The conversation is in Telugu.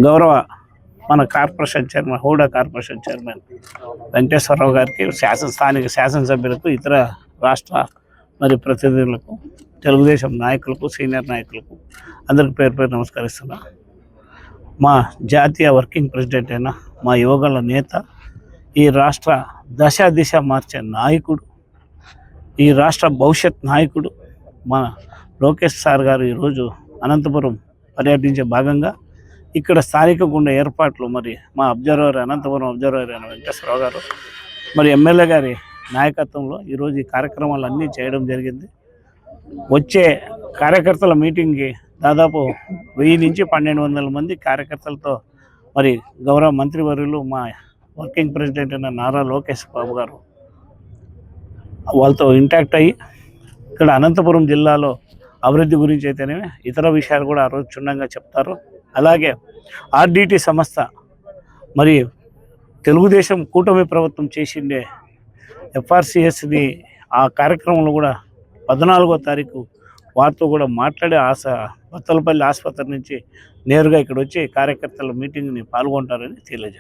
గౌరవ మన corporation chairman HUDA corporation chairman Venkateswararao గారికి స్థానిక శాసనసభ్యులకు ఇతర రాష్ట్ర మరి ప్రతినిధులకు తెలుగుదేశం నాయకులకు సీనియర్ నాయకులకు అందరికి పేరు పేరు నమస్కరిస్తున్నా. మా జాతీయ వర్కింగ్ ప్రెసిడెంట్ అయిన మా యువగల నేత, ఈ రాష్ట్ర దిశ మార్చే నాయకుడు, ఈ రాష్ట్ర భవిష్యత్ నాయకుడు మన లోకేష్ సార్ గారు ఈరోజు అనంతపురం పర్యటించే భాగంగా ఇక్కడ స్థానికంగా ఉండే ఏర్పాట్లు మరి మా అనంతపురం అబ్జర్వర్ అయిన వెంకటేశ్వరరావు గారు మరి ఎమ్మెల్యే గారి నాయకత్వంలో ఈరోజు ఈ కార్యక్రమాలు అన్నీ చేయడం జరిగింది. వచ్చే కార్యకర్తల మీటింగ్కి దాదాపు 1000 నుంచి 1200 మంది కార్యకర్తలతో మరి గౌరవ మంత్రివర్యులు మా వర్కింగ్ ప్రెసిడెంట్ అయిన నారా లోకేష్ బాబు గారు వాళ్ళతో ఇంటాక్ట్ అయ్యి ఇక్కడ అనంతపురం జిల్లాలో అభివృద్ధి గురించి అయితేనే ఇతర విషయాలు కూడా ఆ రోజు క్షుణ్ణంగా చెప్తారు. అలాగే ఆర్డిటి సంస్థ మరి తెలుగుదేశం కూటమి ప్రభుత్వం చేసిండే ఎఫ్ఆర్సిఎస్ది ఆ కార్యక్రమంలో కూడా 14వ తారీఖు వారితో కూడా మాట్లాడే బత్తలపల్లి ఆసుపత్రి నుంచి నేరుగా ఇక్కడ వచ్చి కార్యకర్తల మీటింగ్ని పాల్గొంటారని తెలియజేస్తారు.